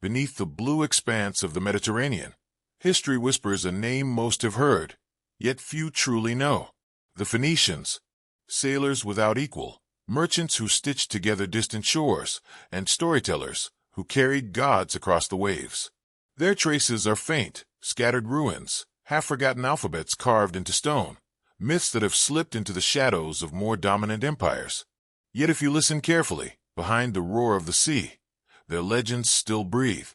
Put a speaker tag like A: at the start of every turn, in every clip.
A: beneath the blue expanse of the Mediterranean, history whispers a name most have heard, yet few truly know. The Phoenicians, sailors without equal, merchants who stitched together distant shores, and storytellers who carried gods across the waves. Their traces are faint, scattered ruins, half-forgotten alphabets carved into stone, myths that have slipped into the shadows of more dominant empires. Yet if you listen carefully, behind the roar of the sea, their legends still breathe.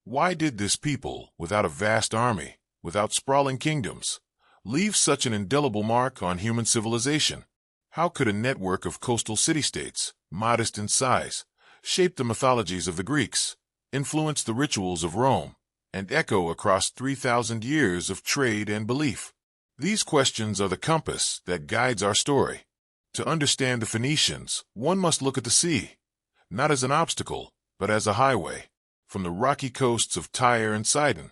A: Why did this people, without a vast army, without sprawling kingdoms, leave such an indelible mark on human civilization? How could a network of coastal city-states, modest in size, shape the mythologies of the Greeks, influence the rituals of Rome, and echo across 3,000 years of trade and belief? These questions are the compass that guides our story. To understand the Phoenicians, one must look at the sea, not as an obstacle, but as a highway. From the rocky coasts of Tyre and Sidon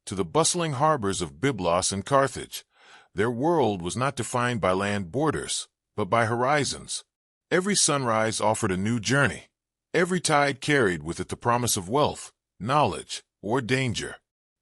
A: to the bustling harbors of Byblos and Carthage, their world was not defined by land borders, but by horizons. Every sunrise offered a new journey. Every tide carried with it the promise of wealth, knowledge, or danger.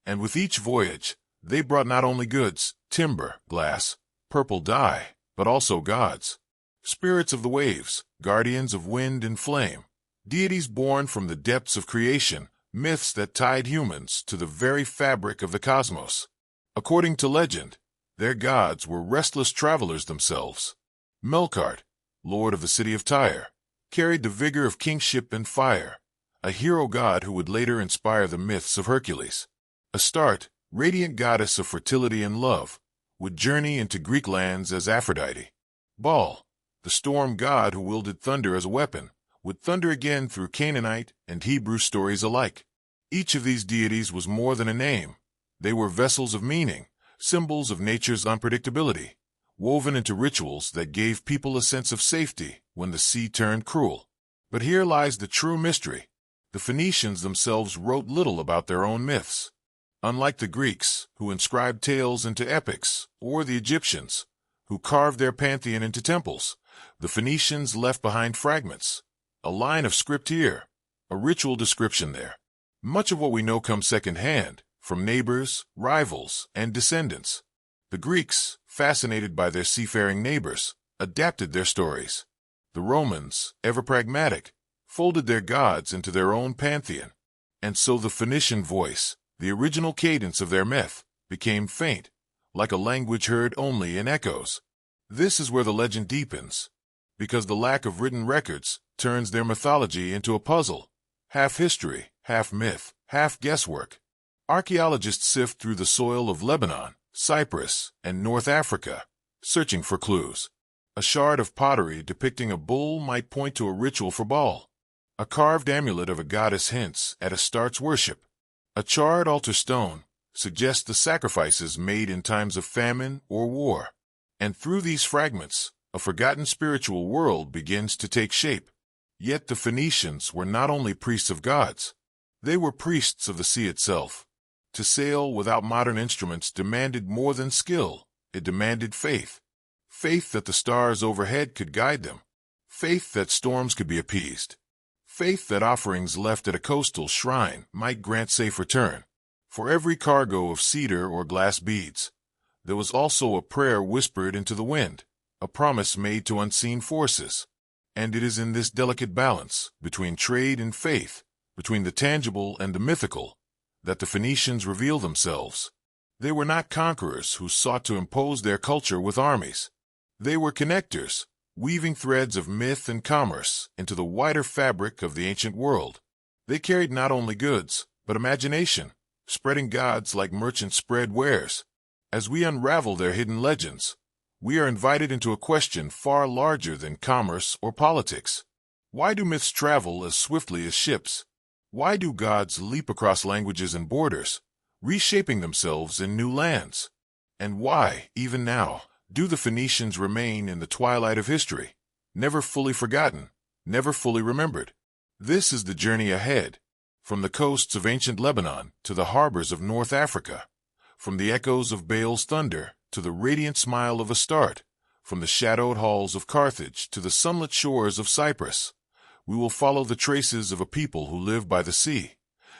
A: And with each voyage, they brought not only goods, timber, glass, purple dye, but also gods. Spirits of the waves, guardians of wind and flame, deities born from the depths of creation, myths that tied humans to the very fabric of the cosmos. According to legend, their gods were restless travelers themselves. Melqart, lord of the city of Tyre, carried the vigor of kingship and fire, a hero god who would later inspire the myths of Hercules. Astarte, radiant goddess of fertility and love, would journey into Greek lands as Aphrodite. Baal, the storm god who wielded thunder as a weapon, would thunder again through Canaanite and Hebrew stories alike. Each of these deities was more than a name. They were vessels of meaning, symbols of nature's unpredictability, woven into rituals that gave people a sense of safety when the sea turned cruel. But here lies the true mystery. The Phoenicians themselves wrote little about their own myths. Unlike the Greeks, who inscribed tales into epics, or the Egyptians, who carved their pantheon into temples, the Phoenicians left behind fragments, a line of script here, a ritual description there. Much of what we know comes second-hand, from neighbors, rivals, and descendants. The Greeks, fascinated by their seafaring neighbors, adapted their stories. The Romans, ever pragmatic, folded their gods into their own pantheon. And so the Phoenician voice, the original cadence of their myth, became faint, like a language heard only in echoes. This is where the legend deepens, because the lack of written records turns their mythology into a puzzle, half history, half myth, half guesswork. Archaeologists sift through the soil of Lebanon, Cyprus, and North Africa, searching for clues. A shard of pottery depicting a bull might point to a ritual for Baal. A carved amulet of a goddess hints at Astarte's worship. A charred altar stone suggests the sacrifices made in times of famine or war. And through these fragments, a forgotten spiritual world begins to take shape. Yet the Phoenicians were not only priests of gods, they were priests of the sea itself. To sail without modern instruments demanded more than skill, it demanded faith. Faith that the stars overhead could guide them. Faith that storms could be appeased. Faith that offerings left at a coastal shrine might grant safe return. For every cargo of cedar or glass beads, there was also a prayer whispered into the wind, a promise made to unseen forces. And it is in this delicate balance, between trade and faith, between the tangible and the mythical, that the Phoenicians reveal themselves. They were not conquerors who sought to impose their culture with armies. They were connectors, weaving threads of myth and commerce into the wider fabric of the ancient world. They carried not only goods, but imagination, spreading gods like merchants spread wares. As we unravel their hidden legends, we are invited into a question far larger than commerce or politics. Why do myths travel as swiftly as ships? Why do gods leap across languages and borders, reshaping themselves in new lands? And why, even now, do the Phoenicians remain in the twilight of history, never fully forgotten, never fully remembered? This is the journey ahead, from the coasts of ancient Lebanon to the harbors of North Africa, from the echoes of Baal's thunder to the radiant smile of Astarte, from the shadowed halls of Carthage to the sunlit shores of Cyprus. We will follow the traces of a people who live by the sea,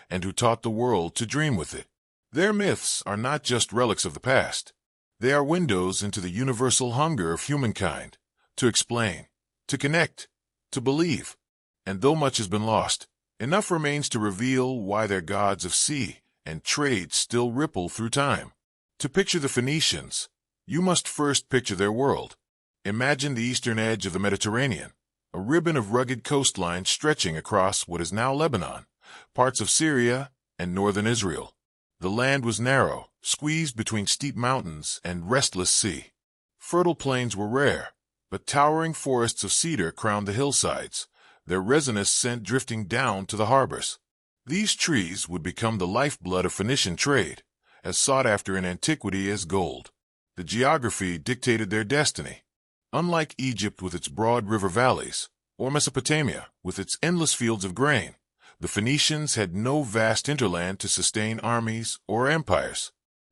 A: and who taught the world to dream with it. Their myths are not just relics of the past. They are windows into the universal hunger of humankind, to explain, to connect, to believe. And though much has been lost, enough remains to reveal why their gods of sea and trade still ripple through time. To picture the Phoenicians, you must first picture their world. Imagine the eastern edge of the Mediterranean, a ribbon of rugged coastline stretching across what is now Lebanon, parts of Syria, and northern Israel. The land was narrow, squeezed between steep mountains and restless sea. Fertile plains were rare, but towering forests of cedar crowned the hillsides, their resinous scent drifting down to the harbors. These trees would become the lifeblood of Phoenician trade, as sought after in antiquity as gold. The geography dictated their destiny. Unlike Egypt with its broad river valleys, or Mesopotamia with its endless fields of grain, the Phoenicians had no vast hinterland to sustain armies or empires.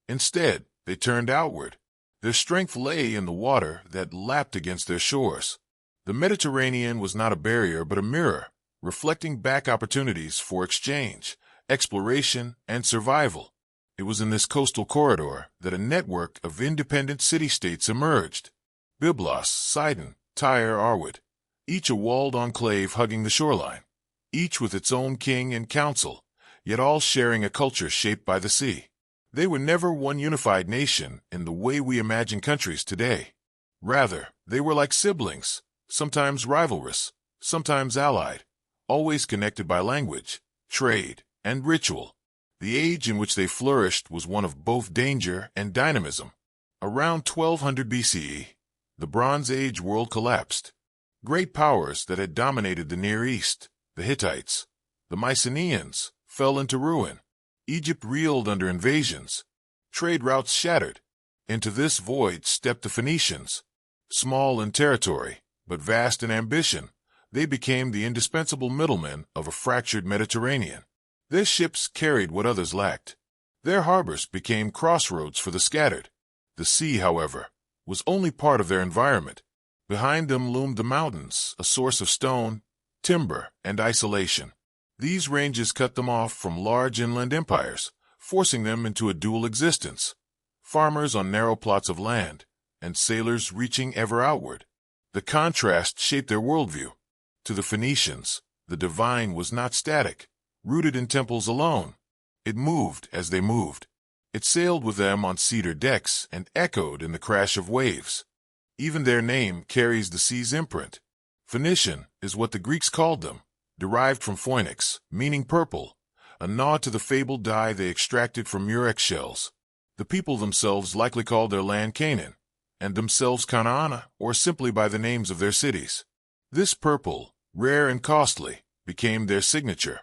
A: Instead, they turned outward. Their strength lay in the water that lapped against their shores. The Mediterranean was not a barrier but a mirror, reflecting back opportunities for exchange, exploration, and survival. It was in this coastal corridor that a network of independent city-states emerged. Byblos, Sidon, Tyre, Arwad, each a walled enclave hugging the shoreline, each with its own king and council, yet all sharing a culture shaped by the sea. They were never one unified nation in the way we imagine countries today. Rather, they were like siblings, sometimes rivalrous, sometimes allied, always connected by language, trade, and ritual. The age in which they flourished was one of both danger and dynamism. Around 1200 BCE, the Bronze Age world collapsed. Great powers that had dominated the Near East, the Hittites, the Mycenaeans, fell into ruin. Egypt reeled under invasions. Trade routes shattered. Into this void stepped the Phoenicians. Small in territory, but vast in ambition, they became the indispensable middlemen of a fractured Mediterranean. Their ships carried what others lacked. Their harbors became crossroads for the scattered. The sea, however, was only part of their environment. Behind them loomed the mountains, a source of stone, timber, and isolation. These ranges cut them off from large inland empires, forcing them into a dual existence. Farmers on narrow plots of land, and sailors reaching ever outward. The contrast shaped their worldview. To the Phoenicians, the divine was not static, rooted in temples alone. It moved as they moved. It sailed with them on cedar decks and echoed in the crash of waves. Even their name carries the sea's imprint. Phoenician is what the Greeks called them, derived from phoenix, meaning purple, a nod to the fabled dye they extracted from murex shells. The people themselves likely called their land Canaan, and themselves Canaana, or simply by the names of their cities. This purple, rare and costly, became their signature.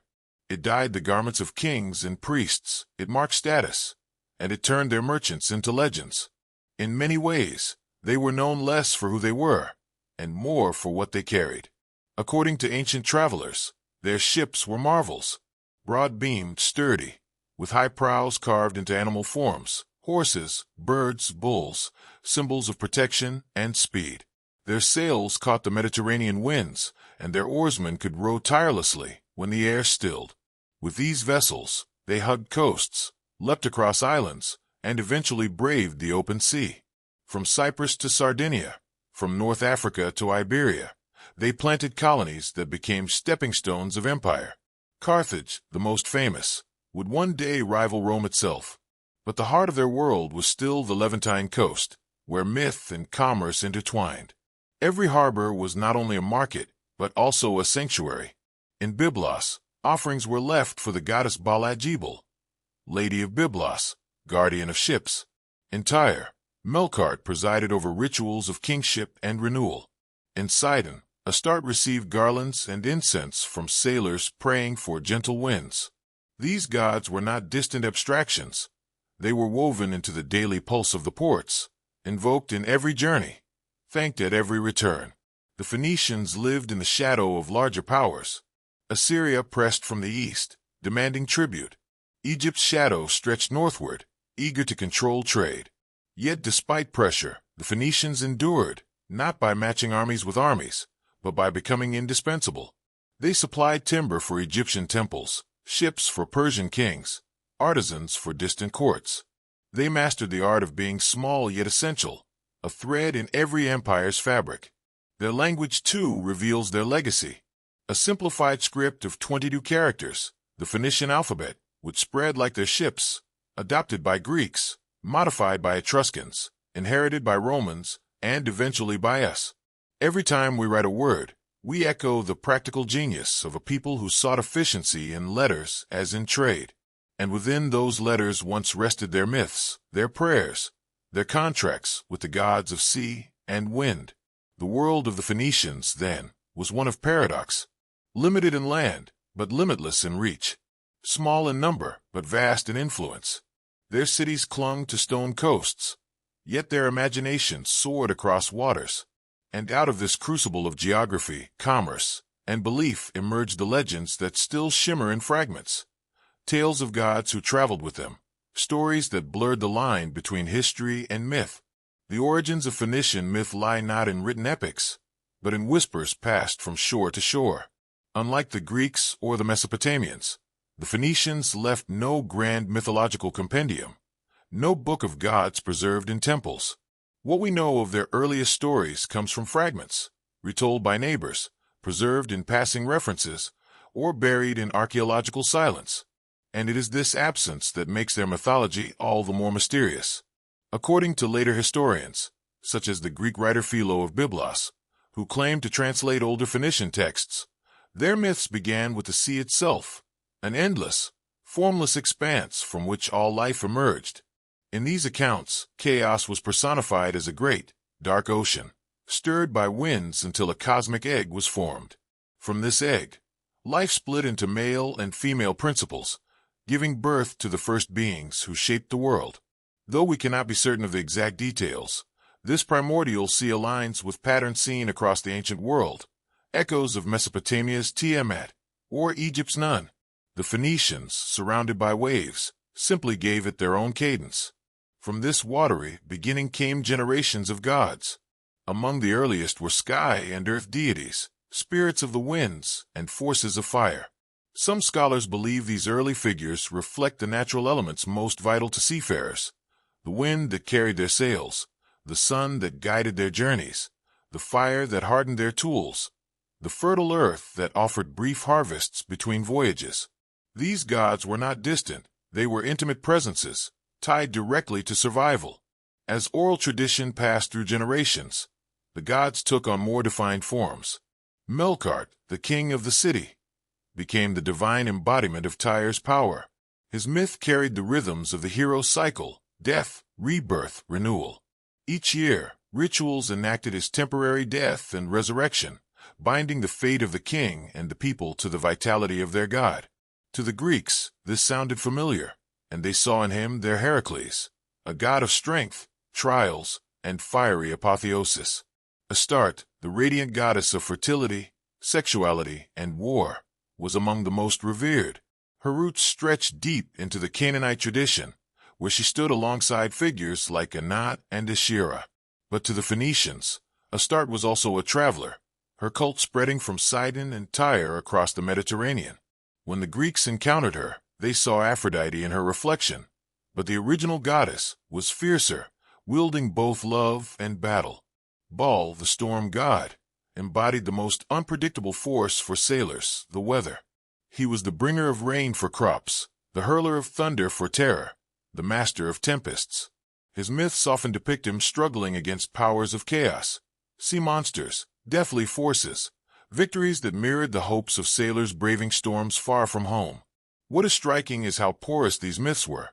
A: It dyed the garments of kings and priests, it marked status, and it turned their merchants into legends. In many ways, they were known less for who they were, and more for what they carried. According to ancient travelers, their ships were marvels, broad-beamed, sturdy, with high prows carved into animal forms, horses, birds, bulls, symbols of protection and speed. Their sails caught the Mediterranean winds, and their oarsmen could row tirelessly when the air stilled. With these vessels, they hugged coasts, leapt across islands, and eventually braved the open sea. From Cyprus to Sardinia, from North Africa to Iberia, they planted colonies that became stepping stones of empire. Carthage, the most famous, would one day rival Rome itself. But the heart of their world was still the Levantine coast, where myth and commerce intertwined. Every harbor was not only a market, but also a sanctuary. In Byblos, offerings were left for the goddess Baal, Lady of Byblos, guardian of ships. In Tyre, Melqart presided over rituals of kingship and renewal. In Sidon, Astarte received garlands and incense from sailors praying for gentle winds. These gods were not distant abstractions. They were woven into the daily pulse of the ports, invoked in every journey, thanked at every return. The Phoenicians lived in the shadow of larger powers. Assyria pressed from the east, demanding tribute. Egypt's shadow stretched northward, eager to control trade. Yet despite pressure, the Phoenicians endured, not by matching armies with armies, but by becoming indispensable. They supplied timber for Egyptian temples, ships for Persian kings, artisans for distant courts. They mastered the art of being small yet essential, a thread in every empire's fabric. Their language, too, reveals their legacy. A simplified script of 22 characters, the Phoenician alphabet, which spread like their ships, adopted by Greeks, modified by Etruscans, inherited by Romans, and eventually by us. Every time we write a word, we echo the practical genius of a people who sought efficiency in letters as in trade. And within those letters once rested their myths, their prayers, their contracts with the gods of sea and wind. The world of the Phoenicians, then, was one of paradox, limited in land, but limitless in reach, small in number, but vast in influence. Their cities clung to stone coasts, yet their imaginations soared across waters. And out of this crucible of geography, commerce, and belief emerged the legends that still shimmer in fragments. Tales of gods who traveled with them, stories that blurred the line between history and myth. The origins of Phoenician myth lie not in written epics, but in whispers passed from shore to shore. Unlike the Greeks or the Mesopotamians, the Phoenicians left no grand mythological compendium, no book of gods preserved in temples. What we know of their earliest stories comes from fragments, retold by neighbors, preserved in passing references, or buried in archaeological silence. And it is this absence that makes their mythology all the more mysterious. According to later historians, such as the Greek writer Philo of Byblos, who claimed to translate older Phoenician texts, their myths began with the sea itself, an endless, formless expanse from which all life emerged. In these accounts, chaos was personified as a great, dark ocean, stirred by winds until a cosmic egg was formed. From this egg, life split into male and female principles, giving birth to the first beings who shaped the world. Though we cannot be certain of the exact details, this primordial sea aligns with patterns seen across the ancient world, echoes of Mesopotamia's Tiamat, or Egypt's Nun. The Phoenicians, surrounded by waves, simply gave it their own cadence. From this watery beginning came generations of gods. Among the earliest were sky and earth deities, spirits of the winds, and forces of fire. Some scholars believe these early figures reflect the natural elements most vital to seafarers: the wind that carried their sails, the sun that guided their journeys, the fire that hardened their tools, the fertile earth that offered brief harvests between voyages. These gods were not distant, they were intimate presences, tied directly to survival. As oral tradition passed through generations, the gods took on more defined forms. Melqart, the king of the city, became the divine embodiment of Tyre's power. His myth carried the rhythms of the hero's cycle: death, rebirth, renewal. Each year, rituals enacted his temporary death and resurrection, binding the fate of the king and the people to the vitality of their god. To the Greeks, this sounded familiar, and they saw in him their Hercules, a god of strength, trials, and fiery apotheosis. Astarte, the radiant goddess of fertility, sexuality, and war, was among the most revered. Her roots stretched deep into the Canaanite tradition, where she stood alongside figures like Anat and Asherah. But to the Phoenicians, Astarte was also a traveler, her cult spreading from Sidon and Tyre across the Mediterranean. When the Greeks encountered her, they saw Aphrodite in her reflection, but the original goddess was fiercer, wielding both love and battle. Baal, the storm god, embodied the most unpredictable force for sailors, the weather. He was the bringer of rain for crops, the hurler of thunder for terror, the master of tempests. His myths often depict him struggling against powers of chaos, sea monsters, deathly forces, victories that mirrored the hopes of sailors braving storms far from home. What is striking is how porous these myths were.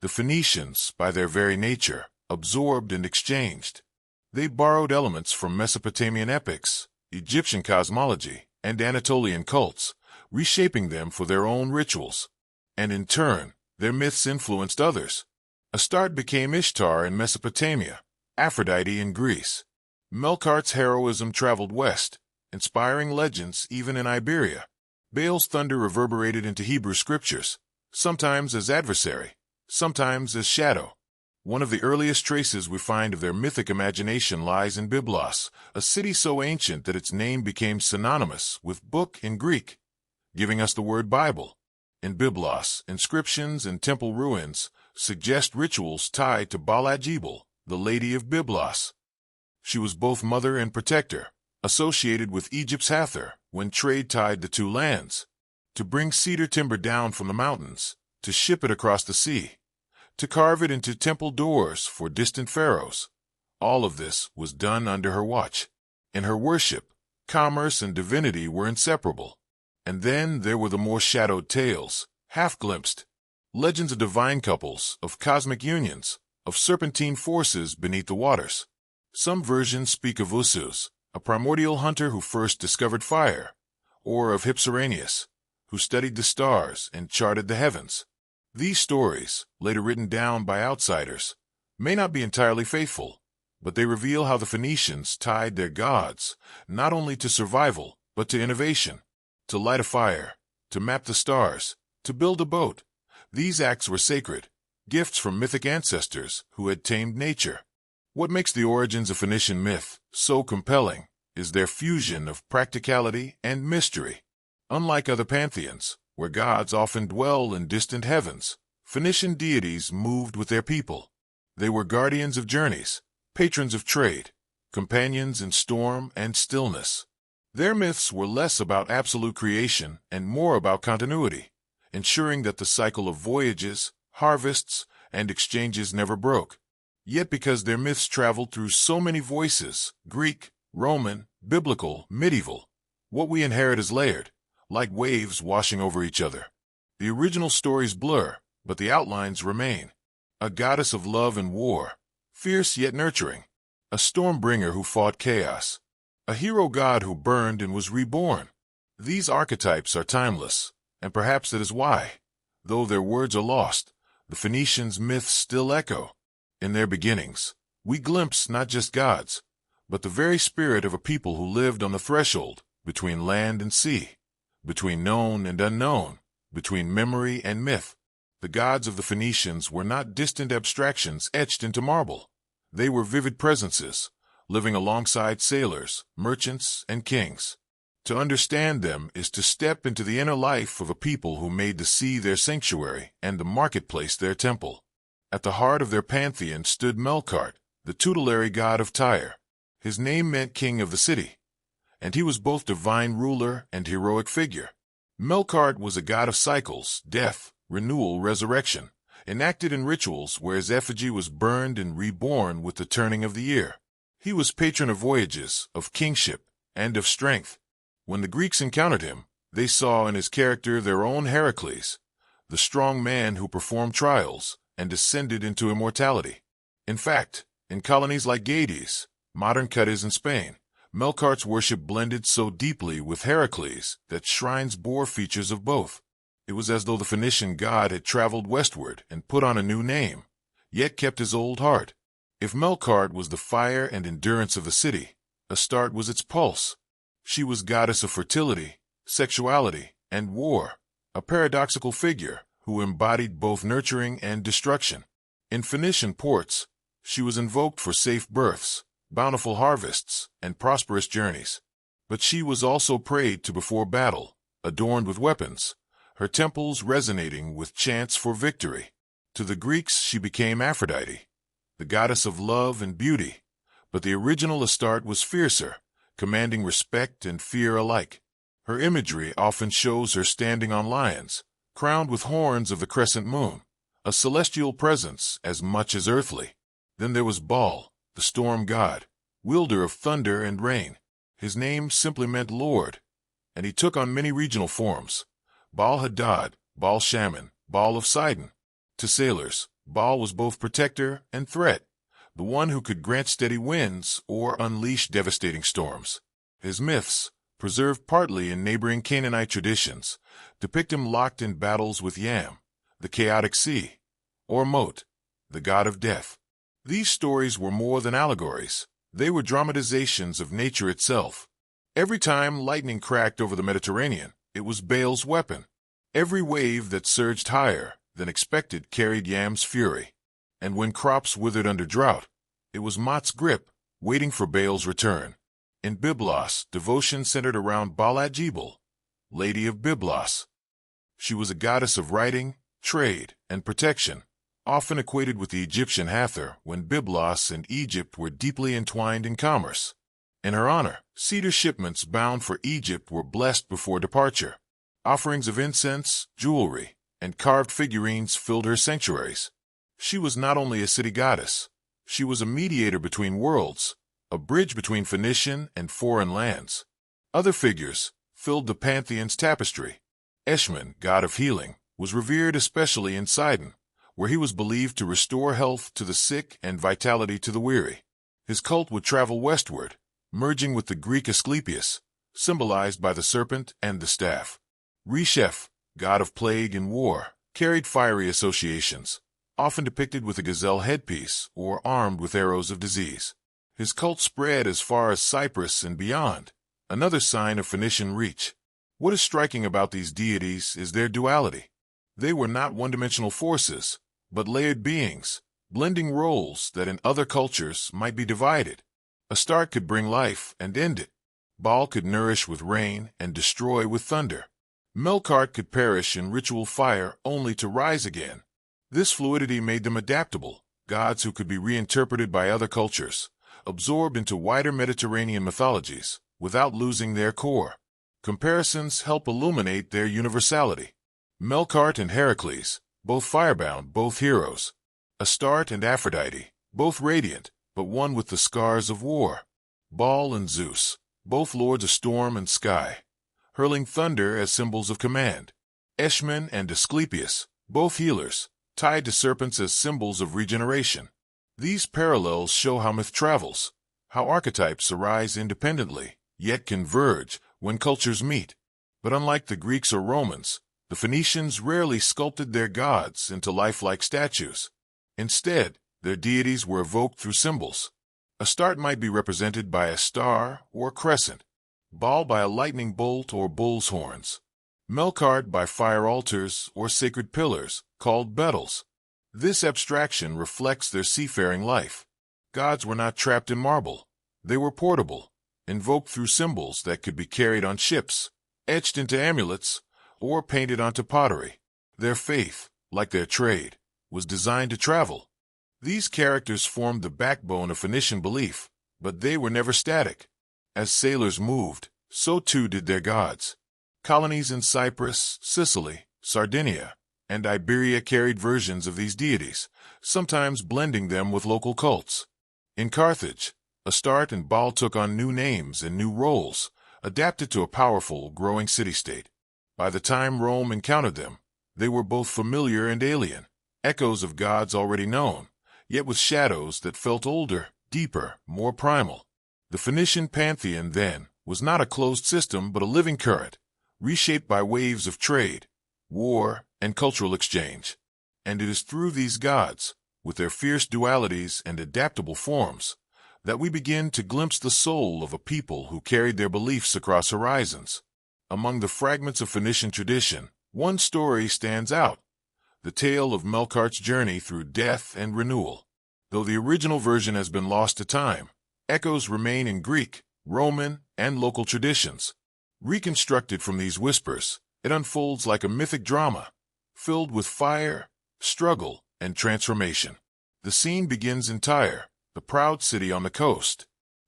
A: The Phoenicians, by their very nature, absorbed and exchanged. They borrowed elements from Mesopotamian epics, Egyptian cosmology, and Anatolian cults, reshaping them for their own rituals. And in turn, their myths influenced others. Astarte became Ishtar in Mesopotamia, Aphrodite in Greece. Melqart's heroism traveled west, inspiring legends even in Iberia. Baal's thunder reverberated into Hebrew scriptures, sometimes as adversary, sometimes as shadow. One of the earliest traces we find of their mythic imagination lies in Byblos, a city so ancient that its name became synonymous with book in Greek, giving us the word Bible. In Byblos, inscriptions and temple ruins suggest rituals tied to Baal, the Lady of Byblos. She was both mother and protector, associated with Egypt's Hathor when trade tied the two lands. To bring cedar timber down from the mountains, to ship it across the sea, to carve it into temple doors for distant pharaohs. All of this was done under her watch. In her worship, commerce and divinity were inseparable. And then there were the more shadowed tales, half-glimpsed, legends of divine couples, of cosmic unions, of serpentine forces beneath the waters. Some versions speak of Usus, a primordial hunter who first discovered fire, or of Hypsiranius, who studied the stars and charted the heavens. These stories, later written down by outsiders, may not be entirely faithful, but they reveal how the Phoenicians tied their gods not only to survival, but to innovation. To light a fire, to map the stars, to build a boat. These acts were sacred, gifts from mythic ancestors who had tamed nature. What makes the origins of Phoenician myth so compelling is their fusion of practicality and mystery. Unlike other pantheons, where gods often dwell in distant heavens, Phoenician deities moved with their people. They were guardians of journeys, patrons of trade, companions in storm and stillness. Their myths were less about absolute creation and more about continuity, ensuring that the cycle of voyages, harvests, and exchanges never broke. Yet because their myths traveled through so many voices, Greek, Roman, biblical, medieval, what we inherit is layered, like waves washing over each other. The original stories blur, but the outlines remain. A goddess of love and war, fierce yet nurturing. A storm-bringer who fought chaos. A hero god who burned and was reborn. These archetypes are timeless, and perhaps that is why, though their words are lost, the Phoenicians' myths still echo. In their beginnings, we glimpse not just gods, but the very spirit of a people who lived on the threshold, between land and sea, between known and unknown, between memory and myth. The gods of the Phoenicians were not distant abstractions etched into marble. They were vivid presences, living alongside sailors, merchants, and kings. To understand them is to step into the inner life of a people who made the sea their sanctuary and the marketplace their temple. At the heart of their pantheon stood Melqart, the tutelary god of Tyre. His name meant king of the city, and he was both divine ruler and heroic figure. Melqart was a god of cycles, death, renewal, resurrection, enacted in rituals where his effigy was burned and reborn with the turning of the year. He was patron of voyages, of kingship, and of strength. When the Greeks encountered him, they saw in his character their own Hercules, the strong man who performed trials and ascended into immortality. In fact, in colonies like Gades, modern Cadiz in Spain, Melqart's worship blended so deeply with Hercules that shrines bore features of both. It was as though the Phoenician god had traveled westward and put on a new name, yet kept his old heart. If Melqart was the fire and endurance of the city, Astarte was its pulse. She was goddess of fertility, sexuality, and war, a paradoxical figure who embodied both nurturing and destruction. In Phoenician ports, she was invoked for safe births, bountiful harvests, and prosperous journeys. But she was also prayed to before battle, adorned with weapons, her temples resonating with chants for victory. To the Greeks she became Aphrodite, the goddess of love and beauty, but the original Astarte was fiercer, commanding respect and fear alike. Her imagery often shows her standing on lions, crowned with horns of the crescent moon, a celestial presence as much as earthly. Then there was Baal, the storm god, wielder of thunder and rain. His name simply meant Lord, and he took on many regional forms. Baal Hadad, Baal Shaman, Baal of Sidon. To sailors, Baal was both protector and threat, the one who could grant steady winds or unleash devastating storms. His myths, preserved partly in neighboring Canaanite traditions, depict him locked in battles with Yam, the chaotic sea, or Mot, the god of death. These stories were more than allegories. They were dramatizations of nature itself. Every time lightning cracked over the Mediterranean, it was Baal's weapon. Every wave that surged higher than expected carried Yam's fury. And when crops withered under drought, it was Mot's grip, waiting for Baal's return. In Byblos, devotion centered around Baal, Lady of Byblos. She was a goddess of writing, trade, and protection, often equated with the Egyptian Hathor when Byblos and Egypt were deeply entwined in commerce. In her honor, cedar shipments bound for Egypt were blessed before departure. Offerings of incense, jewelry, and carved figurines filled her sanctuaries. She was not only a city goddess, she was a mediator between worlds, a bridge between Phoenician and foreign lands. Other figures filled the pantheon's tapestry. Eshmun, god of healing, was revered especially in Sidon, where he was believed to restore health to the sick and vitality to the weary. His cult would travel westward, merging with the Greek Asclepius, symbolized by the serpent and the staff. Reshaping, god of plague and war, carried fiery associations, often depicted with a gazelle headpiece or armed with arrows of disease. His cult spread as far as Cyprus and beyond, another sign of Phoenician reach. What is striking about these deities is their duality. They were not one-dimensional forces, but layered beings, blending roles that in other cultures might be divided. Astarte could bring life and end it. Baal could nourish with rain and destroy with thunder. Melqart could perish in ritual fire only to rise again. This fluidity made them adaptable, gods who could be reinterpreted by other cultures, absorbed into wider Mediterranean mythologies, without losing their core. Comparisons help illuminate their universality. Melqart and Hercules, both firebound, both heroes. Astarte and Aphrodite, both radiant, but one with the scars of war. Baal and Zeus, both lords of storm and sky, hurling thunder as symbols of command. Eshmun and Asclepius, both healers, tied to serpents as symbols of regeneration. These parallels show how myth travels, how archetypes arise independently, yet converge when cultures meet. But unlike the Greeks or Romans, the Phoenicians rarely sculpted their gods into lifelike statues. Instead, their deities were evoked through symbols. Astarte might be represented by a star or crescent, Baal by a lightning bolt or bull's horns, Melqart by fire altars or sacred pillars called betyls. This abstraction reflects their seafaring life. Gods were not trapped in marble. They were portable, invoked through symbols that could be carried on ships, etched into amulets, or painted onto pottery. Their faith, like their trade, was designed to travel. These characters formed the backbone of Phoenician belief, but they were never static. As sailors moved, so too did their gods. Colonies in Cyprus, Sicily, Sardinia, and Iberia carried versions of these deities, sometimes blending them with local cults. In Carthage, Astarte and Baal took on new names and new roles, adapted to a powerful, growing city-state. By the time Rome encountered them, they were both familiar and alien, echoes of gods already known, yet with shadows that felt older, deeper, more primal. The Phoenician pantheon, then, was not a closed system but a living current, reshaped by waves of trade, war, and cultural exchange. And it is through these gods, with their fierce dualities and adaptable forms, that we begin to glimpse the soul of a people who carried their beliefs across horizons. Among the fragments of Phoenician tradition, one story stands out, the tale of Melqart's journey through death and renewal. Though the original version has been lost to time, echoes remain in Greek, Roman, and local traditions. Reconstructed from these whispers, it unfolds like a mythic drama, filled with fire, struggle, and transformation. The scene begins in Tyre, the proud city on the coast.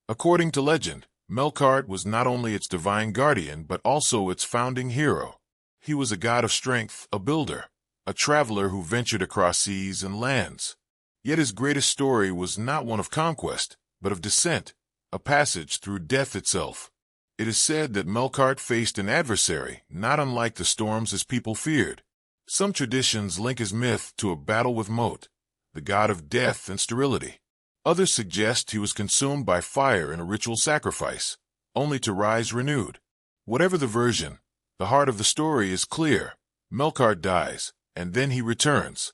A: According to legend, Melqart was not only its divine guardian but also its founding hero. He was a god of strength, a builder, a traveler who ventured across seas and lands. Yet his greatest story was not one of conquest, but of descent, a passage through death itself. It is said that Melqart faced an adversary not unlike the storms his people feared. Some traditions link his myth to a battle with Mot, the god of death and sterility. Others suggest he was consumed by fire in a ritual sacrifice, only to rise renewed. Whatever the version, the heart of the story is clear. Melqart dies, and then he returns.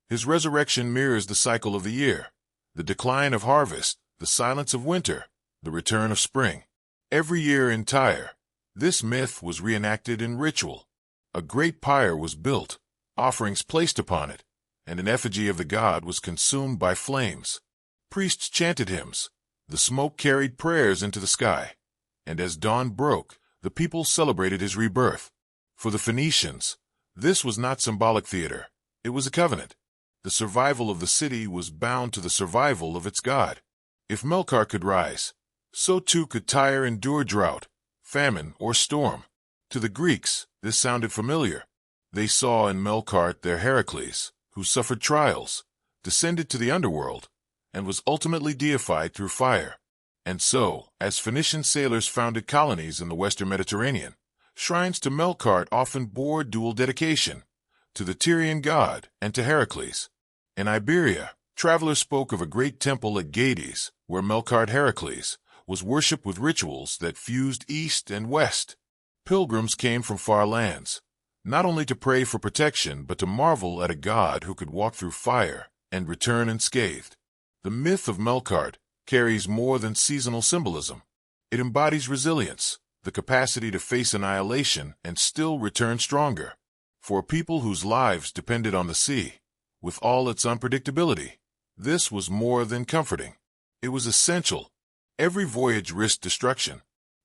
A: His resurrection mirrors the cycle of the year, the decline of harvest, the silence of winter, the return of spring. Every year in Tyre, this myth was reenacted in ritual. A great pyre was built, offerings placed upon it, and an effigy of the god was consumed by flames. Priests chanted hymns, the smoke carried prayers into the sky, and as dawn broke, the people celebrated his rebirth. For the Phoenicians, This was not symbolic theater. It was a covenant. The survival of the city was bound to the survival of its god. If Melqart could rise, so too could Tyre endure drought, famine, or storm. To the Greeks, this sounded familiar. They saw in Melqart their Hercules, who suffered trials, descended to the underworld, and was ultimately deified through fire. And so, as Phoenician sailors founded colonies in the western Mediterranean, shrines to Melqart often bore dual dedication, to the Tyrian god and to Heracles. In Iberia, travelers spoke of a great temple at Gades, where Melqart Heracles was worshipped with rituals that fused east and west. Pilgrims came from far lands, not only to pray for protection but to marvel at a god who could walk through fire and return unscathed. The myth of Melqart carries more than seasonal symbolism. It embodies resilience, the capacity to face annihilation and still return stronger. For a people whose lives depended on the sea, with all its unpredictability, this was more than comforting. It was essential. Every voyage risked destruction.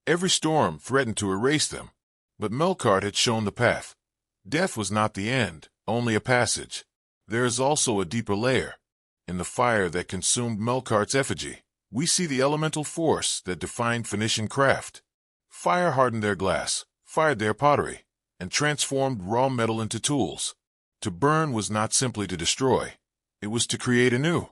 A: Every storm threatened to erase them. But Melqart had shown the path. Death was not the end, only a passage. There is also a deeper layer. In the fire that consumed Melqart's effigy, we see the elemental force that defined Phoenician craft. Fire hardened their glass, fired their pottery, and transformed raw metal into tools. To burn was not simply to destroy. It was to create anew.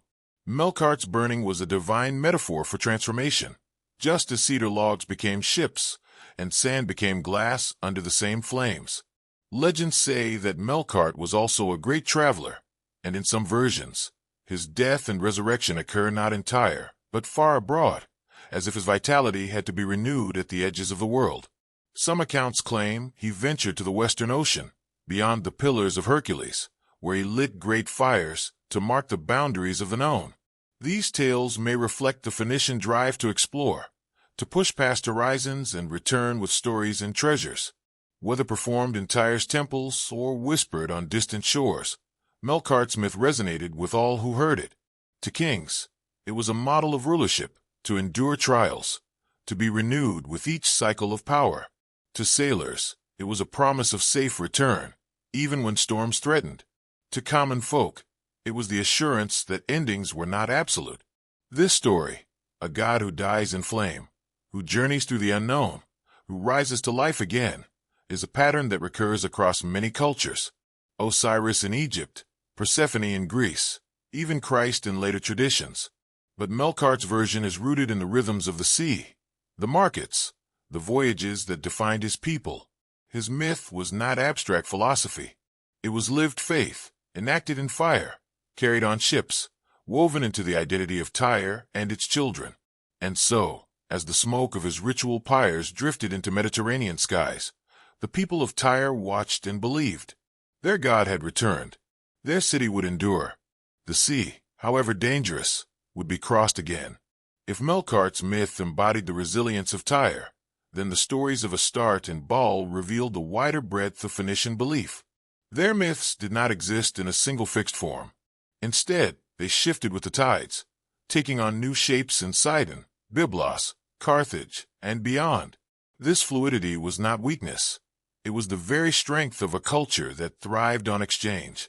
A: Melqart's burning was a divine metaphor for transformation, just as cedar logs became ships and sand became glass under the same flames. Legends say that Melqart was also a great traveler, and in some versions, his death and resurrection occur not in Tyre, but far abroad, as if his vitality had to be renewed at the edges of the world. Some accounts claim he ventured to the Western Ocean, beyond the Pillars of Hercules, where he lit great fires to mark the boundaries of the known. These tales may reflect the Phoenician drive to explore, to push past horizons and return with stories and treasures. Whether performed in Tyre's temples or whispered on distant shores, Melqart's myth resonated with all who heard it. To kings, it was a model of rulership, to endure trials, to be renewed with each cycle of power. To sailors, it was a promise of safe return, even when storms threatened. To common folk, it was the assurance that endings were not absolute. This story, a god who dies in flame, who journeys through the unknown, who rises to life again, is a pattern that recurs across many cultures. Osiris in Egypt, Persephone in Greece, even Christ in later traditions. But Melqart's version is rooted in the rhythms of the sea, the markets, the voyages that defined his people. His myth was not abstract philosophy. It was lived faith, enacted in fire, carried on ships, woven into the identity of Tyre and its children. And so, as the smoke of his ritual pyres drifted into Mediterranean skies, the people of Tyre watched and believed. Their god had returned. Their city would endure. The sea, however dangerous, would be crossed again. If Melqart's myth embodied the resilience of Tyre, then the stories of Astarte and Baal revealed the wider breadth of Phoenician belief. Their myths did not exist in a single fixed form. Instead, they shifted with the tides, taking on new shapes in Sidon, Byblos, Carthage, and beyond. This fluidity was not weakness. It was the very strength of a culture that thrived on exchange.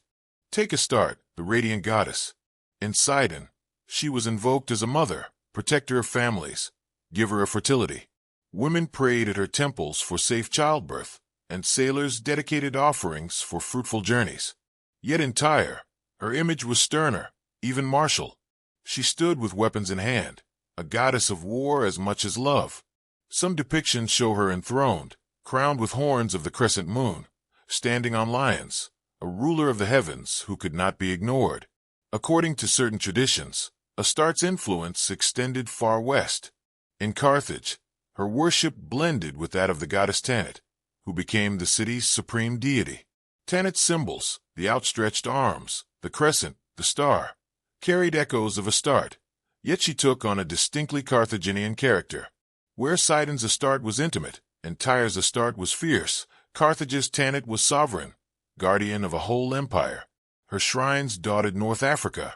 A: Take Astarte, the radiant goddess. In Sidon, she was invoked as a mother, protector of families, giver of fertility. Women prayed at her temples for safe childbirth, and sailors dedicated offerings for fruitful journeys. Yet in Tyre, her image was sterner, even martial. She stood with weapons in hand, a goddess of war as much as love. Some depictions show her enthroned, crowned with horns of the crescent moon, standing on lions, a ruler of the heavens who could not be ignored. According to certain traditions, Astarte's influence extended far west. In Carthage, her worship blended with that of the goddess Tanit, who became the city's supreme deity. Tanit's symbols, the outstretched arms, the crescent, the star, carried echoes of Astarte, yet she took on a distinctly Carthaginian character. Where Sidon's Astarte was intimate, and Tyre's Astarte was fierce, Carthage's Tanit was sovereign, guardian of a whole empire. Her shrines dotted North Africa,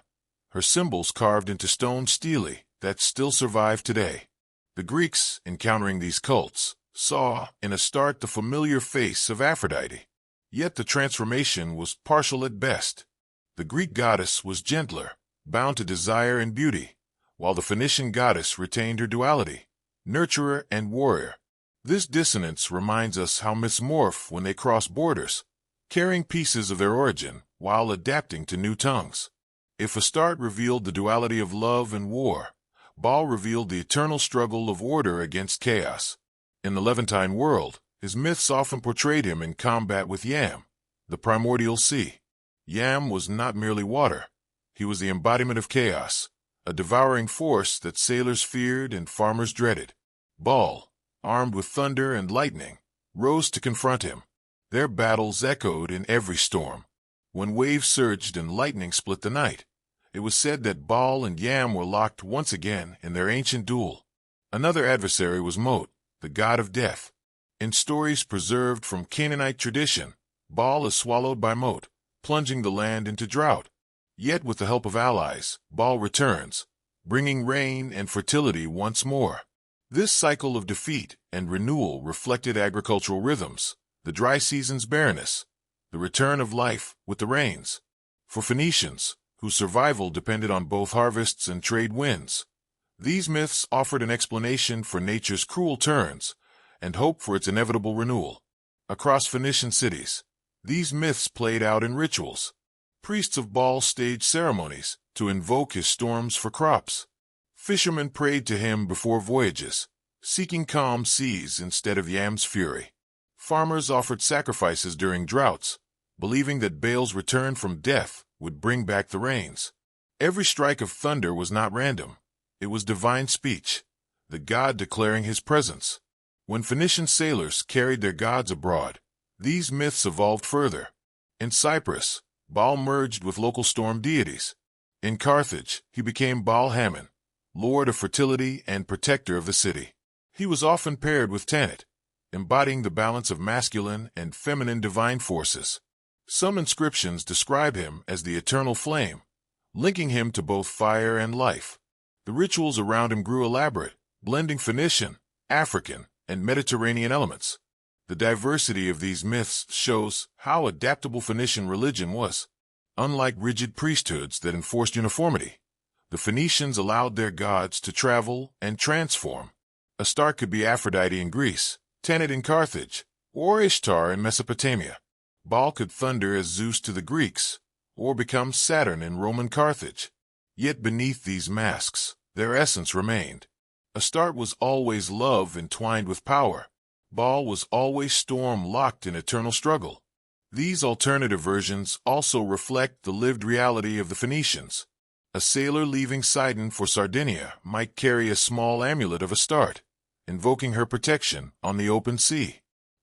A: her symbols carved into stone stelae that still survive today. The Greeks, encountering these cults, saw in Astarte the familiar face of Aphrodite. Yet the transformation was partial at best. The Greek goddess was gentler, bound to desire and beauty, while the Phoenician goddess retained her duality, nurturer and warrior. This dissonance reminds us how myths morph when they cross borders, carrying pieces of their origin while adapting to new tongues. If Astarte revealed the duality of love and war, Baal revealed the eternal struggle of order against chaos. In the Levantine world, his myths often portrayed him in combat with Yam, the primordial sea. Yam was not merely water. He was the embodiment of chaos, a devouring force that sailors feared and farmers dreaded. Baal, armed with thunder and lightning, rose to confront him. Their battles echoed in every storm. When waves surged and lightning split the night, it was said that Baal and Yam were locked once again in their ancient duel. Another adversary was Mot, the god of death. In stories preserved from Canaanite tradition, Baal is swallowed by Mot, plunging the land into drought. Yet with the help of allies, Baal returns, bringing rain and fertility once more. This cycle of defeat and renewal reflected agricultural rhythms, the dry season's barrenness, the return of life with the rains. For Phoenicians, whose survival depended on both harvests and trade winds, these myths offered an explanation for nature's cruel turns and hope for its inevitable renewal. Across Phoenician cities, these myths played out in rituals. Priests of Baal staged ceremonies to invoke his storms for crops. Fishermen prayed to him before voyages, seeking calm seas instead of Yam's fury. Farmers offered sacrifices during droughts, believing that Baal's return from death would bring back the rains. Every strike of thunder was not random. It was divine speech, the god declaring his presence. When Phoenician sailors carried their gods abroad, these myths evolved further. In Cyprus, Baal merged with local storm deities. In Carthage, he became Baal-Hamon, lord of fertility and protector of the city. He was often paired with Tanit, embodying the balance of masculine and feminine divine forces. Some inscriptions describe him as the eternal flame, linking him to both fire and life. The rituals around him grew elaborate, blending Phoenician, African, and Mediterranean elements. The diversity of these myths shows how adaptable Phoenician religion was. Unlike rigid priesthoods that enforced uniformity, the Phoenicians allowed their gods to travel and transform. Astarte could be Aphrodite in Greece, Tanit in Carthage, or Ishtar in Mesopotamia. Baal could thunder as Zeus to the Greeks, or become Saturn in Roman Carthage. Yet beneath these masks, their essence remained. Astarte was always love entwined with power. Baal was always storm locked in eternal struggle. These alternative versions also reflect the lived reality of the Phoenicians. A sailor leaving Sidon for Sardinia might carry a small amulet of Astarte, invoking her protection on the open sea.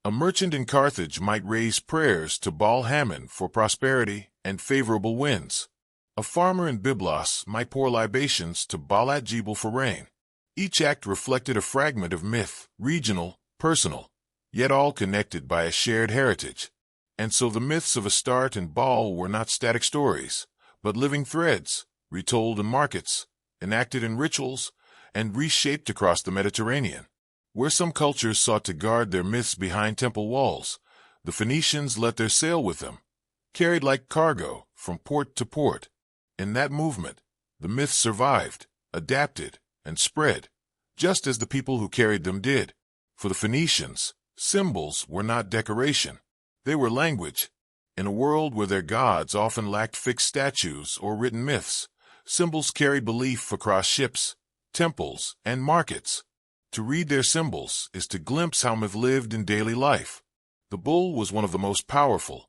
A: A merchant in Carthage might raise prayers to Baal-Hamon for prosperity and favorable winds. A farmer in Byblos might pour libations to Baal-at-Jebel for rain. Each act reflected a fragment of myth, regional, personal, yet all connected by a shared heritage. And so the myths of Astarte and Baal were not static stories, but living threads, retold in markets, enacted in rituals, and reshaped across the Mediterranean. Where some cultures sought to guard their myths behind temple walls, the Phoenicians let their sail with them, carried like cargo from port to port. In that movement, the myths survived, adapted, and spread, just as the people who carried them did. For the Phoenicians, symbols were not decoration. They were language. In a world where their gods often lacked fixed statues or written myths, symbols carried belief across ships, temples, and markets. To read their symbols is to glimpse how myth lived in daily life. The bull was one of the most powerful.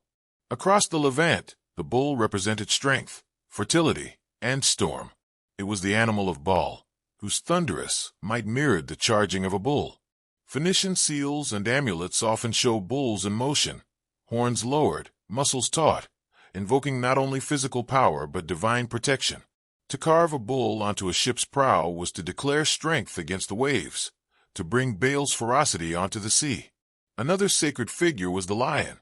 A: Across the Levant, the bull represented strength, fertility, and storm. It was the animal of Baal, whose thunderous might mirrored the charging of a bull. Phoenician seals and amulets often show bulls in motion, horns lowered, muscles taut, invoking not only physical power but divine protection. To carve a bull onto a ship's prow was to declare strength against the waves, to bring Baal's ferocity onto the sea. Another sacred figure was the lion.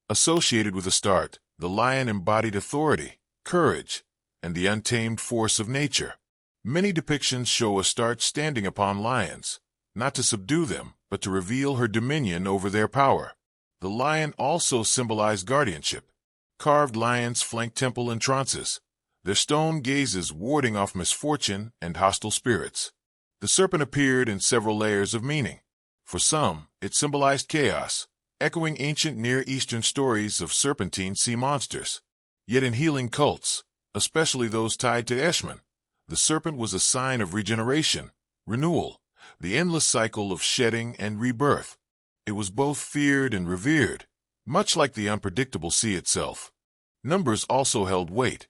A: Associated with Astarte, the lion embodied authority, courage, and the untamed force of nature. Many depictions show Astarte standing upon lions, not to subdue them, but to reveal her dominion over their power. The lion also symbolized guardianship. Carved lions flanked temple entrances, their stone gazes warding off misfortune and hostile spirits. The serpent appeared in several layers of meaning. For some, it symbolized chaos, echoing ancient Near Eastern stories of serpentine sea monsters. Yet in healing cults, especially those tied to Eshmun, the serpent was a sign of regeneration, renewal, the endless cycle of shedding and rebirth. It was both feared and revered, much like the unpredictable sea itself. Numbers also held weight.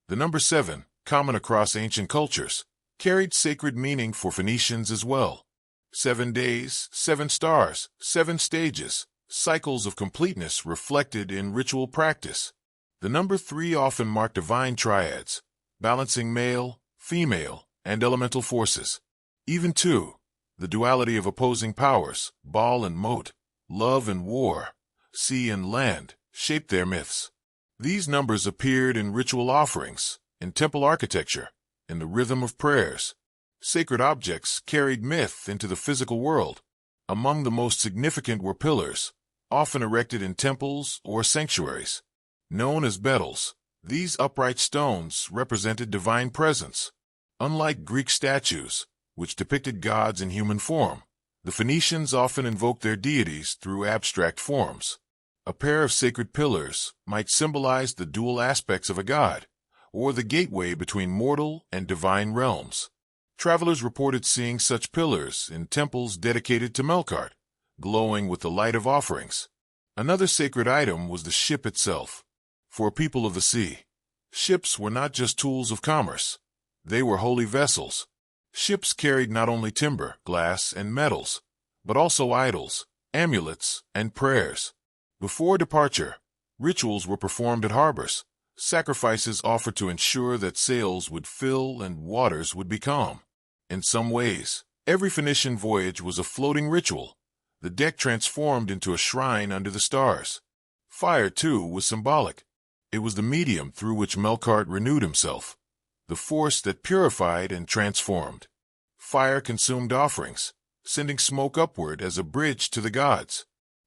A: The number 7, common across ancient cultures, carried sacred meaning for Phoenicians as well. 7 days, 7 stars, 7 stages, cycles of completeness reflected in ritual practice. The number 3 often marked divine triads, balancing male, female, and elemental forces. Even 2, the duality of opposing powers, Baal and Mot, love and war, sea and land, shaped their myths. These numbers appeared in ritual offerings, in temple architecture, in the rhythm of prayers. Sacred objects carried myth into the physical world. Among the most significant were pillars, often erected in temples or sanctuaries. Known as betyls, these upright stones represented divine presence. Unlike Greek statues, which depicted gods in human form, the Phoenicians often invoked their deities through abstract forms. A pair of sacred pillars might symbolize the dual aspects of a god, or the gateway between mortal and divine realms. Travelers reported seeing such pillars in temples dedicated to Melqart, glowing with the light of offerings. Another sacred item was the ship itself. For people of the sea, ships were not just tools of commerce. They were holy vessels. Ships carried not only timber, glass, and metals, but also idols, amulets, and prayers. Before departure, rituals were performed at harbors, sacrifices offered to ensure that sails would fill and waters would be calm. In some ways, every Phoenician voyage was a floating ritual, the deck transformed into a shrine under the stars. Fire, too, was symbolic. It was the medium through which Melqart renewed himself, the force that purified and transformed. Fire consumed offerings, sending smoke upward as a bridge to the gods.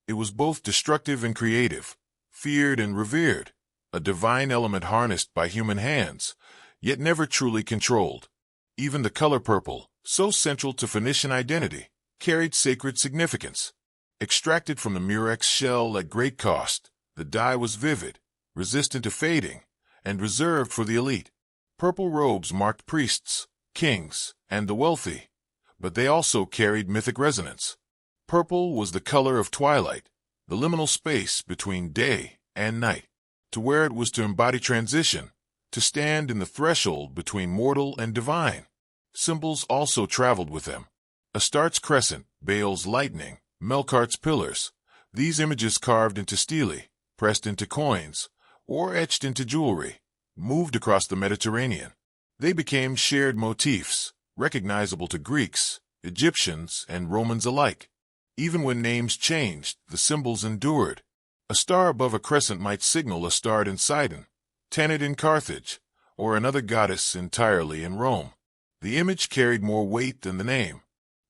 A: It was both destructive and creative, feared and revered, a divine element harnessed by human hands, yet never truly controlled. Even the color purple, so central to Phoenician identity, carried sacred significance. Extracted from the murex shell at great cost, the dye was vivid, resistant to fading, and reserved for the elite. Purple robes marked priests, kings, and the wealthy, but they also carried mythic resonance. Purple was the color of twilight, the liminal space between day and night. To wear it was to embody transition, to stand in the threshold between mortal and divine. Symbols also traveled with them. Astarte's crescent, Baal's lightning, Melqart's pillars, these images carved into stele, pressed into coins, or etched into jewelry, moved across the Mediterranean. They became shared motifs, recognizable to Greeks, Egyptians, and Romans alike. Even when names changed, the symbols endured. A star above a crescent might signal Astarte in Sidon, Tanit in Carthage, or another goddess entirely in Rome. The image carried more weight than the name.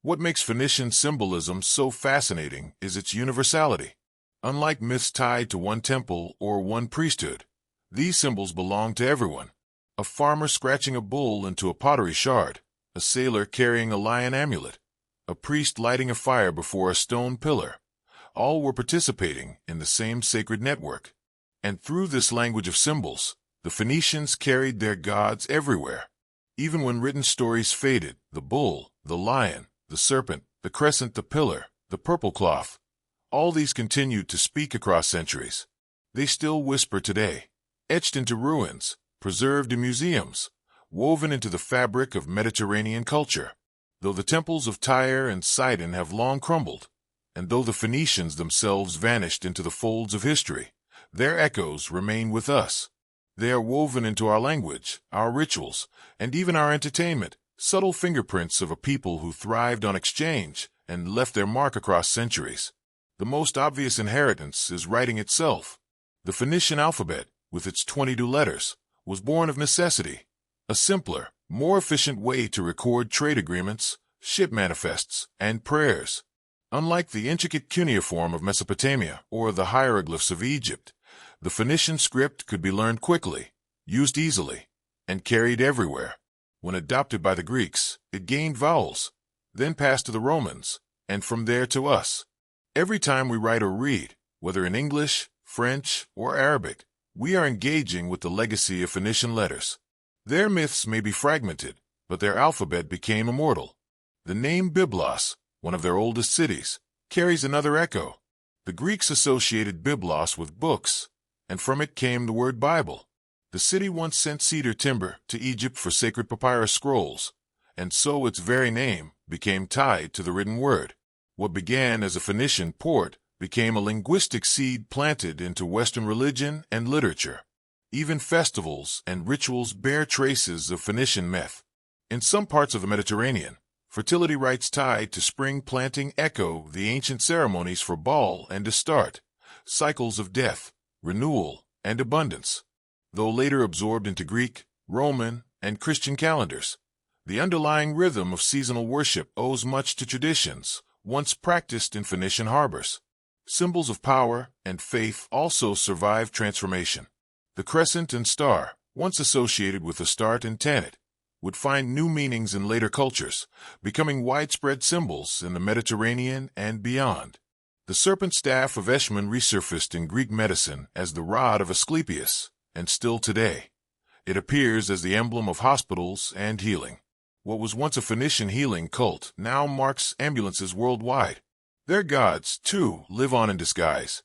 A: What makes Phoenician symbolism so fascinating is its universality. Unlike myths tied to one temple or one priesthood, these symbols belong to everyone. A farmer scratching a bull into a pottery shard, a sailor carrying a lion amulet, a priest lighting a fire before a stone pillar. All were participating in the same sacred network. And through this language of symbols, the Phoenicians carried their gods everywhere. Even when written stories faded, the bull, the lion, the serpent, the crescent, the pillar, the purple cloth, all these continued to speak across centuries. They still whisper today, etched into ruins, preserved in museums, woven into the fabric of Mediterranean culture. Though the temples of Tyre and Sidon have long crumbled, and though the Phoenicians themselves vanished into the folds of history, their echoes remain with us. They are woven into our language, our rituals, and even our entertainment, subtle fingerprints of a people who thrived on exchange and left their mark across centuries. The most obvious inheritance is writing itself. The Phoenician alphabet, with its 22 letters, was born of necessity, a simpler, more efficient way to record trade agreements, ship manifests, and prayers. Unlike the intricate cuneiform of Mesopotamia or the hieroglyphs of Egypt, the Phoenician script could be learned quickly, used easily, and carried everywhere. When adopted by the Greeks, it gained vowels, then passed to the Romans, and from there to us. Every time we write or read, whether in English, French, or Arabic, we are engaging with the legacy of Phoenician letters. Their myths may be fragmented, but their alphabet became immortal. The name Byblos, one of their oldest cities, carries another echo. The Greeks associated Byblos with books, and from it came the word Bible. The city once sent cedar timber to Egypt for sacred papyrus scrolls, and so its very name became tied to the written word. What began as a Phoenician port became a linguistic seed planted into Western religion and literature. Even festivals and rituals bear traces of Phoenician myth. In some parts of the Mediterranean, fertility rites tied to spring planting echo the ancient ceremonies for Baal and Astarte, cycles of death, renewal, and abundance. Though later absorbed into Greek, Roman, and Christian calendars, the underlying rhythm of seasonal worship owes much to traditions once practiced in Phoenician harbors. Symbols of power and faith also survive transformation. The crescent and star, once associated with Astarte and Tanit, would find new meanings in later cultures, becoming widespread symbols in the Mediterranean and beyond. The serpent staff of Eshmun resurfaced in Greek medicine as the rod of Asclepius, and still today, it appears as the emblem of hospitals and healing. What was once a Phoenician healing cult now marks ambulances worldwide. Their gods, too, live on in disguise.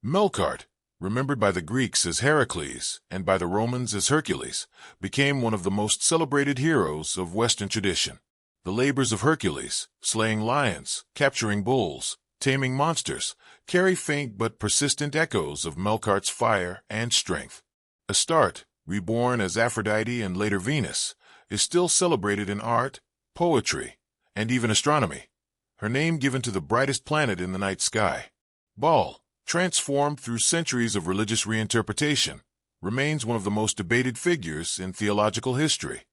A: Melqart, remembered by the Greeks as Hercules and by the Romans as Hercules, became one of the most celebrated heroes of Western tradition. The labors of Hercules, slaying lions, capturing bulls, taming monsters, carry faint but persistent echoes of Melqart's fire and strength. Astarte, reborn as Aphrodite and later Venus, is still celebrated in art, poetry, and even astronomy, her name given to the brightest planet in the night sky. Baal, transformed through centuries of religious reinterpretation, remains one of the most debated figures in theological history.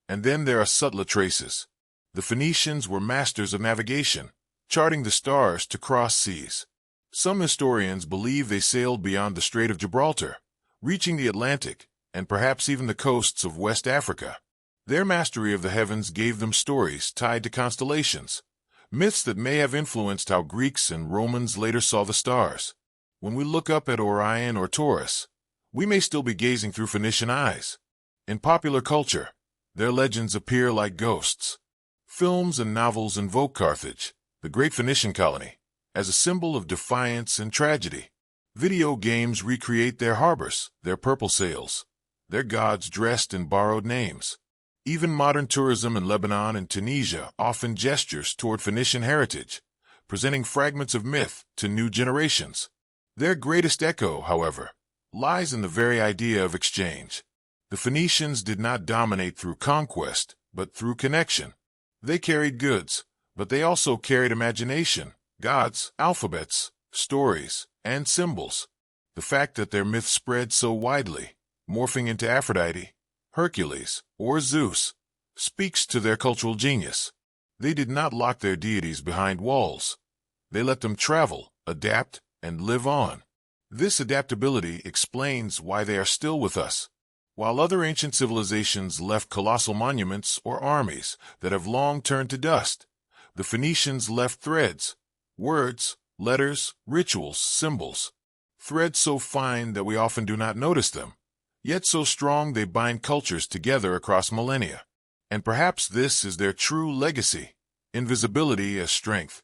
A: And then there are subtler traces. The Phoenicians were masters of navigation, charting the stars to cross seas. Some historians believe they sailed beyond the Strait of Gibraltar, reaching the Atlantic, and perhaps even the coasts of West Africa. Their mastery of the heavens gave them stories tied to constellations, myths that may have influenced how Greeks and Romans later saw the stars. When we look up at Orion or Taurus, we may still be gazing through Phoenician eyes. In popular culture, their legends appear like ghosts. Films and novels invoke Carthage, the great Phoenician colony, as a symbol of defiance and tragedy. Video games recreate their harbors, their purple sails, their gods dressed in borrowed names. Even modern tourism in Lebanon and Tunisia often gestures toward Phoenician heritage, presenting fragments of myth to new generations. Their greatest echo, however, lies in the very idea of exchange. The Phoenicians did not dominate through conquest, but through connection. They carried goods, but they also carried imagination, gods, alphabets, stories, and symbols. The fact that their myths spread so widely, morphing into Aphrodite, Hercules, or Zeus, speaks to their cultural genius. They did not lock their deities behind walls. They let them travel, adapt, and live on. This adaptability explains why they are still with us. While other ancient civilizations left colossal monuments or armies that have long turned to dust, the Phoenicians left threads, words, letters, rituals, symbols. Threads so fine that we often do not notice them, yet so strong they bind cultures together across millennia. And perhaps this is their true legacy, invisibility as strength.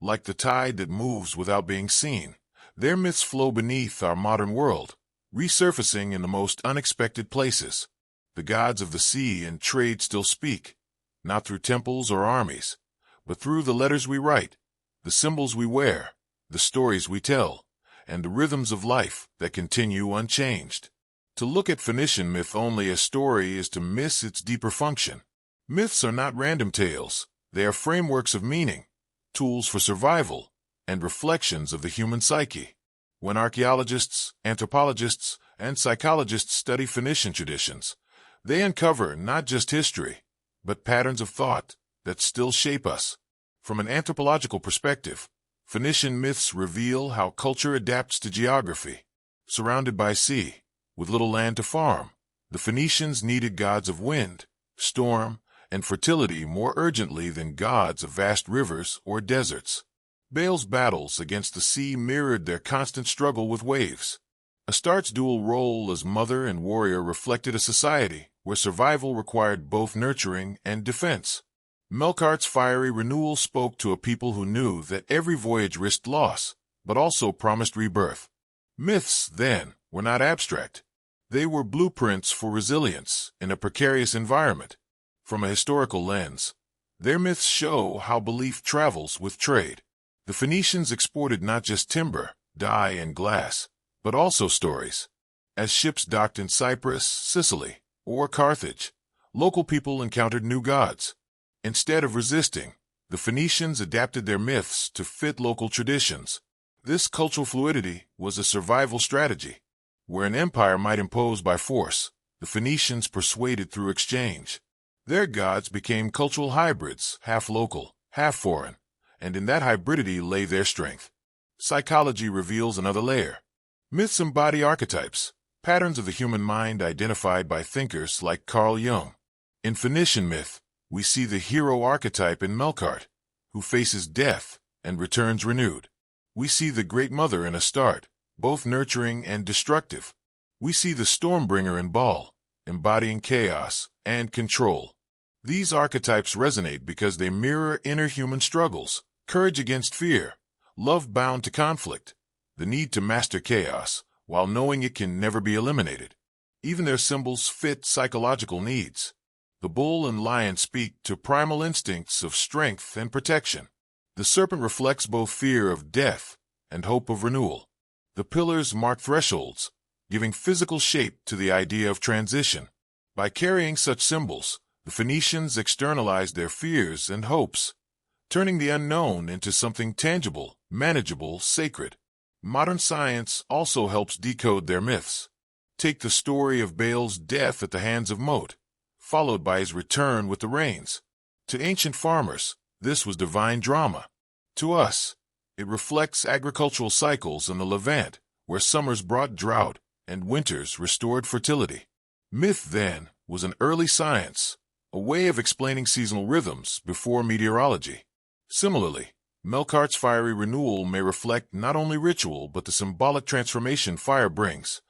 A: Like the tide that moves without being seen, their myths flow beneath our modern world, resurfacing in the most unexpected places. The gods of the sea and trade still speak, not through temples or armies, but through the letters we write, the symbols we wear, the stories we tell, and the rhythms of life that continue unchanged. To look at Phoenician myth only as story is to miss its deeper function. Myths are not random tales. They are frameworks of meaning, tools for survival, and reflections of the human psyche. When archaeologists, anthropologists, and psychologists study Phoenician traditions, they uncover not just history, but patterns of thought that still shape us. From an anthropological perspective, Phoenician myths reveal how culture adapts to geography. Surrounded by sea, with little land to farm, the Phoenicians needed gods of wind, storm, and fertility more urgently than gods of vast rivers or deserts. Baal's battles against the sea mirrored their constant struggle with waves. Astarte's dual role as mother and warrior reflected a society where survival required both nurturing and defense. Melqart's fiery renewal spoke to a people who knew that every voyage risked loss, but also promised rebirth. Myths, then, were not abstract. They were blueprints for resilience in a precarious environment. From a historical lens, their myths show how belief travels with trade. The Phoenicians exported not just timber, dye, and glass, but also stories. As ships docked in Cyprus, Sicily, or Carthage, local people encountered new gods. Instead of resisting, the Phoenicians adapted their myths to fit local traditions. This cultural fluidity was a survival strategy. Where an empire might impose by force, the Phoenicians persuaded through exchange. Their gods became cultural hybrids, half local, half foreign, and in that hybridity lay their strength. Psychology reveals another layer. Myths embody archetypes, patterns of the human mind identified by thinkers like Carl Jung. In Phoenician myth, we see the hero archetype in Melqart, who faces death and returns renewed. We see the Great Mother in Astarte, both nurturing and destructive. We see the Stormbringer in Baal, embodying chaos and control. These archetypes resonate because they mirror inner human struggles, courage against fear, love bound to conflict, the need to master chaos, while knowing it can never be eliminated. Even their symbols fit psychological needs. The bull and lion speak to primal instincts of strength and protection. The serpent reflects both fear of death and hope of renewal. The pillars mark thresholds, giving physical shape to the idea of transition. By carrying such symbols, the Phoenicians externalized their fears and hopes, turning the unknown into something tangible, manageable, sacred. Modern science also helps decode their myths. Take the story of Baal's death at the hands of Mot, followed by his return with the rains. To ancient farmers, this was divine drama. To us, it reflects agricultural cycles in the Levant, where summers brought drought and winters restored fertility. Myth, then, was an early science, a way of explaining seasonal rhythms before meteorology. Similarly, Melqart's fiery renewal may reflect not only ritual but the symbolic transformation fire brings,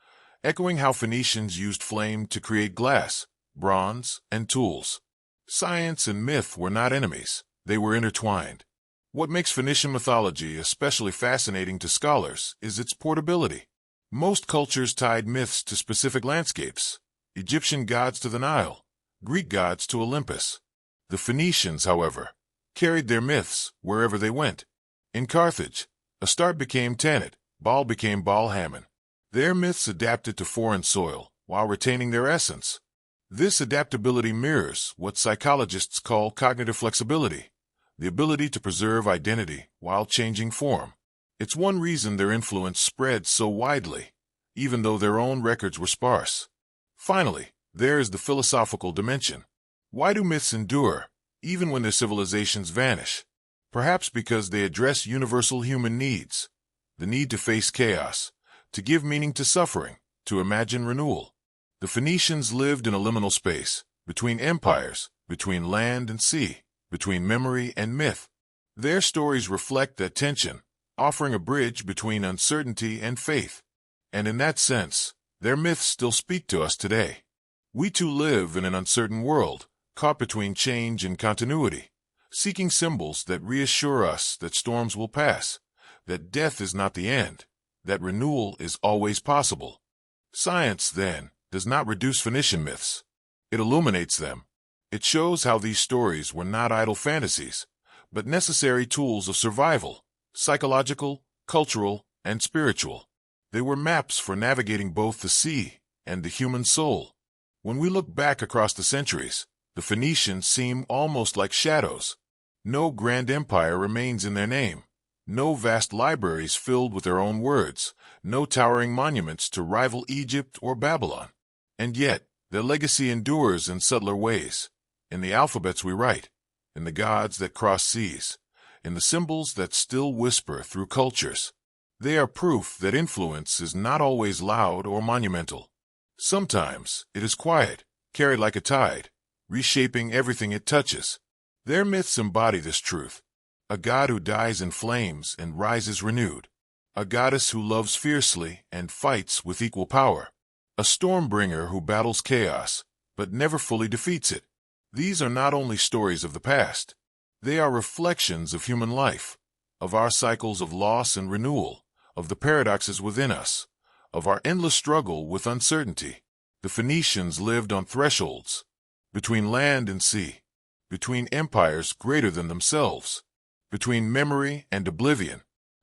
A: echoing how Phoenicians used flame to create glass, bronze, and tools. Science and myth were not enemies, they were intertwined. What makes Phoenician mythology especially fascinating to scholars is its portability. Most cultures tied myths to specific landscapes, Egyptian gods to the Nile, Greek gods to Olympus. The Phoenicians, however, carried their myths wherever they went. In Carthage, Astarte became Tanit, Baal became Baal-Hamon. Their myths adapted to foreign soil while retaining their essence. This adaptability mirrors what psychologists call cognitive flexibility, the ability to preserve identity while changing form. It's one reason their influence spread so widely, even though their own records were sparse. Finally, there is the philosophical dimension. Why do myths endure, even when their civilizations vanish? Perhaps because they address universal human needs, the need to face chaos, to give meaning to suffering, to imagine renewal. The Phoenicians lived in a liminal space, between empires, between land and sea, between memory and myth. Their stories reflect that tension, offering a bridge between uncertainty and faith. And in that sense, their myths still speak to us today. We too live in an uncertain world, caught between change and continuity, seeking symbols that reassure us that storms will pass, that death is not the end, that renewal is always possible. Science, then, does not reduce Phoenician myths. It illuminates them. It shows how these stories were not idle fantasies, but necessary tools of survival, psychological, cultural, and spiritual. They were maps for navigating both the sea and the human soul. When we look back across the centuries, the Phoenicians seem almost like shadows. No grand empire remains in their name, no vast libraries filled with their own words, no towering monuments to rival Egypt or Babylon. And yet, their legacy endures in subtler ways, in the alphabets we write, in the gods that cross seas, in the symbols that still whisper through cultures. They are proof that influence is not always loud or monumental. Sometimes it is quiet, carried like a tide, reshaping everything it touches. Their myths embody this truth. A god who dies in flames and rises renewed. A goddess who loves fiercely and fights with equal power. A stormbringer who battles chaos, but never fully defeats it. These are not only stories of the past. They are reflections of human life, of our cycles of loss and renewal, of the paradoxes within us, of our endless struggle with uncertainty. The Phoenicians lived on thresholds, between land and sea, between empires greater than themselves, between memory and oblivion.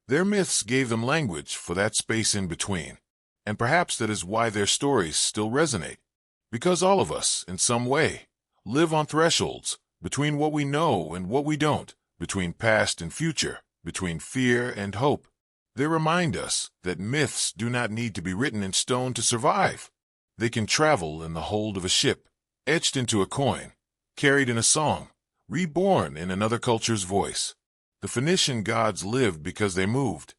A: Their myths gave them language for that space in between, and perhaps that is why their stories still resonate. Because all of us, in some way, live on thresholds, between what we know and what we don't, between past and future, between fear and hope. They remind us that myths do not need to be written in stone to survive. They can travel in the hold of a ship, etched into a coin, carried in a song, reborn in another culture's voice. The Phoenician gods lived because they moved.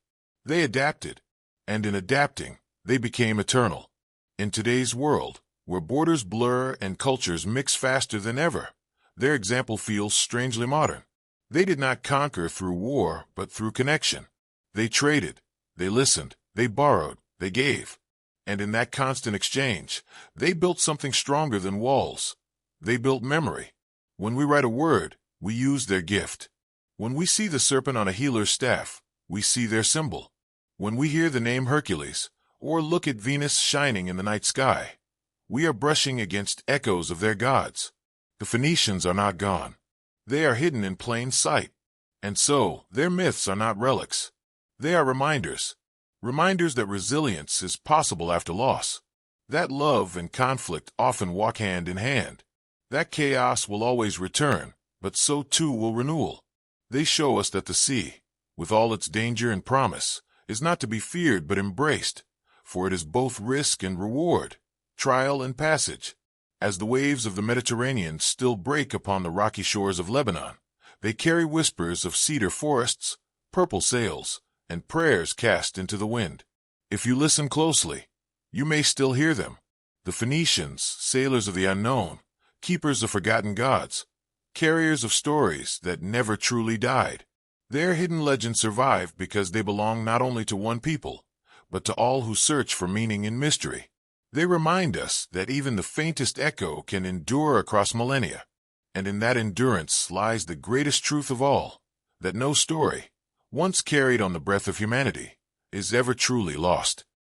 A: They adapted, and in adapting, they became eternal. In today's world, where borders blur and cultures mix faster than ever, their example feels strangely modern. They did not conquer through war, but through connection. They traded, they listened, they borrowed, they gave. And in that constant exchange, they built something stronger than walls. They built memory. When we write a word, we use their gift. When we see the serpent on a healer's staff, we see their symbol. When we hear the name Hercules, or look at Venus shining in the night sky, we are brushing against echoes of their gods. The Phoenicians are not gone. They are hidden in plain sight. And so, their myths are not relics. They are reminders. Reminders that resilience is possible after loss. That love and conflict often walk hand in hand. That chaos will always return, but so too will renewal. They show us that the sea, with all its danger and promise, is not to be feared but embraced, for it is both risk and reward, trial and passage. As the waves of the Mediterranean still break upon the rocky shores of Lebanon, they carry whispers of cedar forests, purple sails, and prayers cast into the wind. If you listen closely, you may still hear them. The Phoenicians, sailors of the unknown, keepers of forgotten gods, carriers of stories that never truly died. Their hidden legends survive because they belong not only to one people, but to all who search for meaning in mystery. They remind us that even the faintest echo can endure across millennia. And in that endurance lies the greatest truth of all, that no story, once carried on the breath of humanity, is ever truly lost.